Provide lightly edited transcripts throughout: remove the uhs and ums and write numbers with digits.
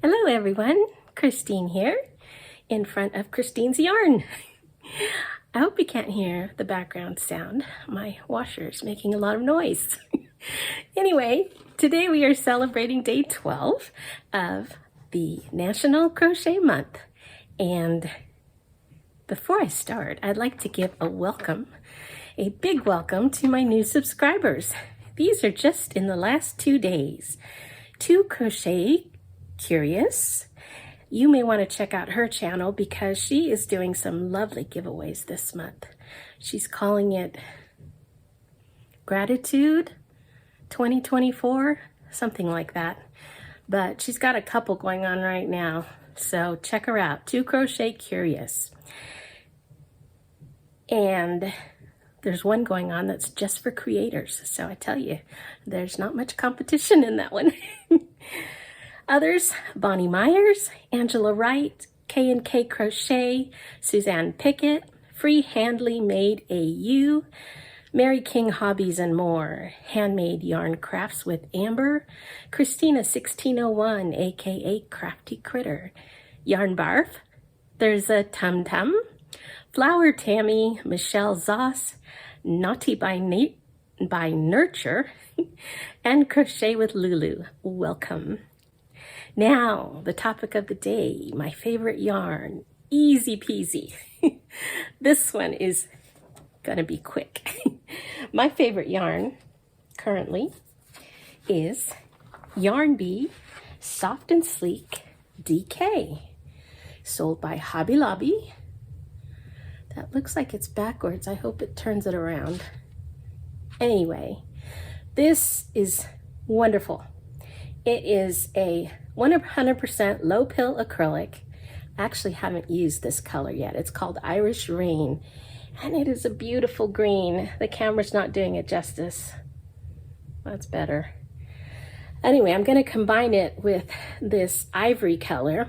Hello everyone, Christine here in front of Christine's Yarn. I hope you can't hear the background sound. My washer's making a lot of noise. Anyway, today we are celebrating day 12 of the National Crochet Month. And before I start, I'd like to give a big welcome to my new subscribers. These are just in the last 2 days. To Crochet Curious. You may want to check out her channel because she is doing some lovely giveaways this month. She's calling it Gratitude 2024, something like that. But she's got a couple going on right now, so check her out, To Crochet Curious. And there's one going on that's just for creators, so I tell you, there's not much competition in that one. Others, Bonnie Myers, Angela Wright, K&K Crochet, Suzanne Pickett, Free Handly Made AU, Mary King Hobbies and More, Handmade Yarn Crafts with Amber, Christina 1601, aka Crafty Critter, Yarn Barf, there's a Tum Tum, Flower Tammy, Michelle Zoss, Naughty by Nurture, and Crochet with Lulu. Welcome. Now, the topic of the day, my favorite yarn, easy peasy. This one is gonna be quick. My favorite yarn currently is Yarn Bee Soft and Sleek DK, sold by Hobby Lobby. That looks like it's backwards. I hope it turns it around. Anyway, this is wonderful. It is a 100% low pill acrylic. I actually haven't used this color yet. It's called Irish Rain, and it is a beautiful green. The camera's not doing it justice. That's better. Anyway, I'm going to combine it with this ivory color,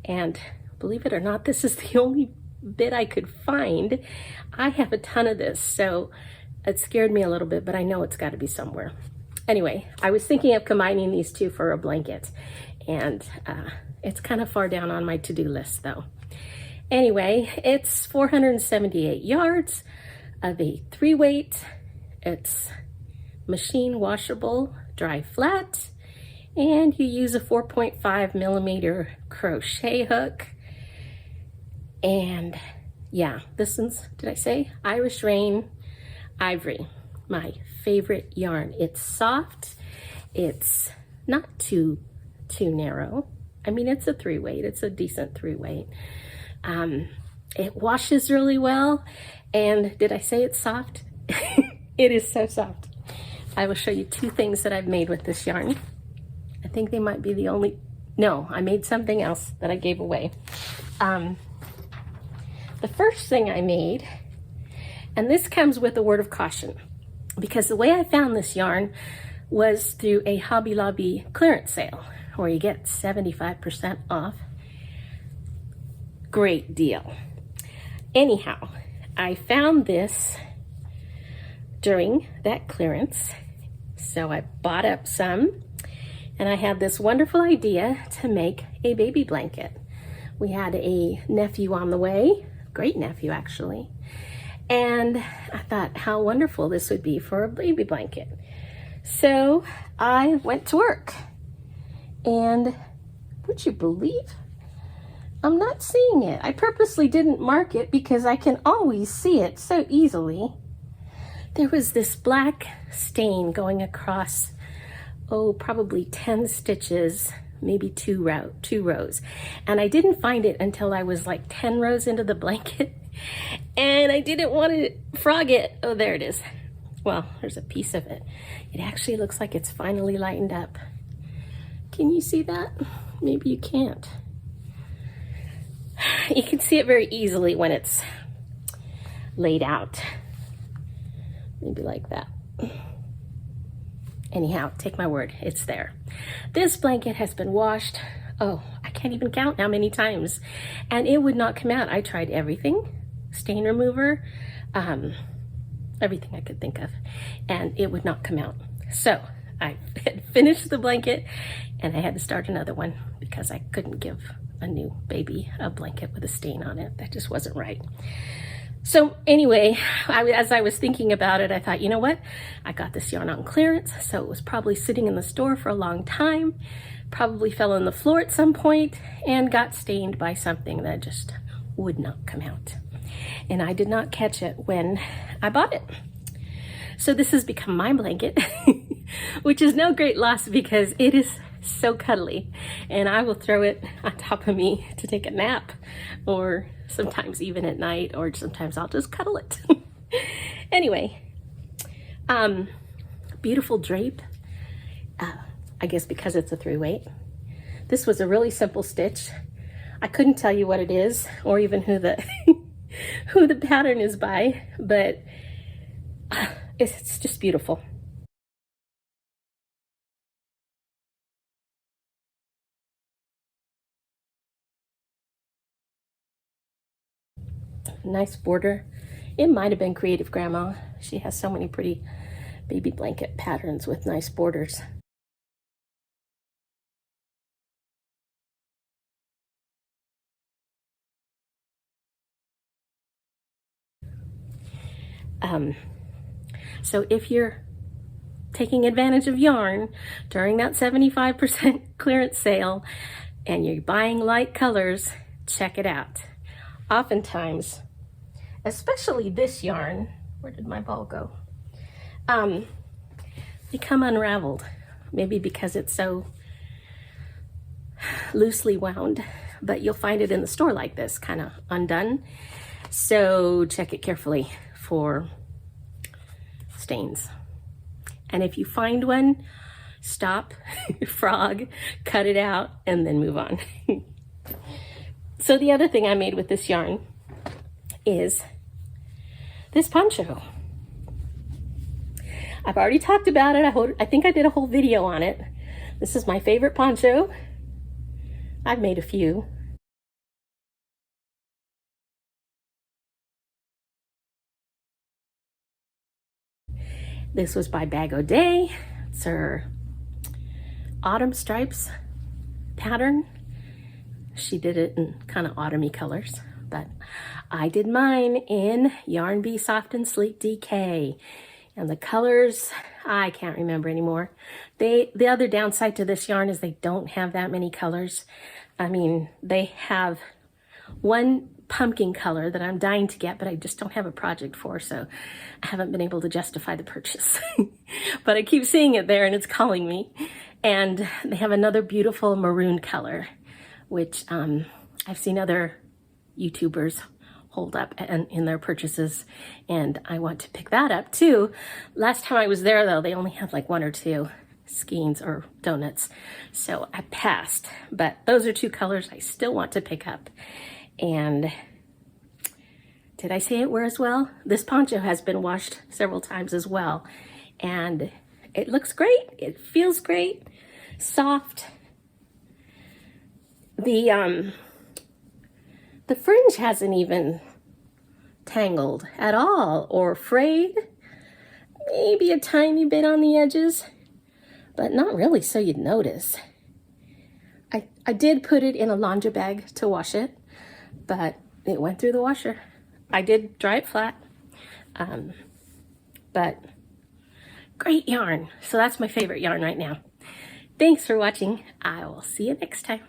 and believe it or not, this is the only bit I could find. I have a ton of this, so it scared me a little bit, but I know it's got to be somewhere. Anyway, I was thinking of combining these two for a blanket, and it's kind of far down on my to-do list though. Anyway, it's 478 yards of a 3-weight. It's machine washable, dry flat, and you use a 4.5 millimeter crochet hook. And yeah, this one's, did I say? Irish Rain Ivory. My favorite yarn. It's soft. It's not too narrow. I mean, it's a 3-weight. It's a decent 3-weight. It washes really well. And did I say it's soft? It is so soft. I will show you 2 things that I've made with this yarn. I think they might be the only, no, I made something else that I gave away. The first thing I made, and this comes with a word of caution, because the way I found this yarn was through a Hobby Lobby clearance sale where you get 75% off. Great deal. Anyhow, I found this during that clearance, so I bought up some, and I had this wonderful idea to make a baby blanket. We had a nephew on the way, great nephew actually, and I thought how wonderful this would be for a baby blanket. So I went to work, and would you believe I'm not seeing it? I purposely didn't mark it because I can always see it so easily. There was this black stain going across, probably 10 stitches, maybe two rows. And I didn't find it until I was like 10 rows into the blanket. And I didn't want to frog it. Oh, there it is. Well, there's a piece of it. It actually looks like it's finally lightened up. Can you see that? Maybe you can't. You can see it very easily when it's laid out. Maybe like that. Anyhow, take my word, it's there. This blanket has been washed, I can't even count how many times, and it would not come out. I tried everything, stain remover, everything I could think of, and it would not come out. So I had finished the blanket and I had to start another one because I couldn't give a new baby a blanket with a stain on it. That just wasn't right. So anyway, as I was thinking about it, I thought, you know what? I got this yarn on clearance, so it was probably sitting in the store for a long time, probably fell on the floor at some point and got stained by something that just would not come out. And I did not catch it when I bought it. So this has become my blanket, which is no great loss because it is so cuddly, and I will throw it on top of me to take a nap, or sometimes even at night, or sometimes I'll just cuddle it. Anyway, beautiful drape, I guess because it's a 3-weight. This was a really simple stitch. I couldn't tell you what it is or even who the who the pattern is by, but it's just beautiful. Nice border. It might have been Creative Grandma. She has so many pretty baby blanket patterns with nice borders. So if you're taking advantage of yarn during that 75% clearance sale and you're buying light colors, check it out. Oftentimes, especially this yarn, where did my ball go? They come unraveled, maybe because it's so loosely wound, but you'll find it in the store like this, kind of undone. So check it carefully for stains. And if you find one, stop, frog, cut it out, and then move on. So the other thing I made with this yarn is this poncho. I've already talked about it. I think I did a whole video on it. This is my favorite poncho. I've made a few. This was by Bag O' Day. It's her autumn stripes pattern. She did it in kind of autumny colors, but I did mine in Yarn Bee Soft and Sleek DK. And the colors, I can't remember anymore. The other downside to this yarn is they don't have that many colors. I mean, they have one pumpkin color that I'm dying to get, but I just don't have a project for, so I haven't been able to justify the purchase. But I keep seeing it there and it's calling me. And they have another beautiful maroon color, which I've seen other YouTubers hold up in their purchases, and I want to pick that up too. Last time I was there though, they only had like 1 or 2 skeins or donuts, so I passed. But those are 2 colors I still want to pick up. And did I say it wears well? This poncho has been washed several times as well, and it looks great. It feels great, soft. The fringe hasn't even tangled at all or frayed. Maybe a tiny bit on the edges, but not really so you'd notice. I did put it in a laundry bag to wash it, but it went through the washer. I did dry it flat, but great yarn. So that's my favorite yarn right now. Thanks for watching. I will see you next time.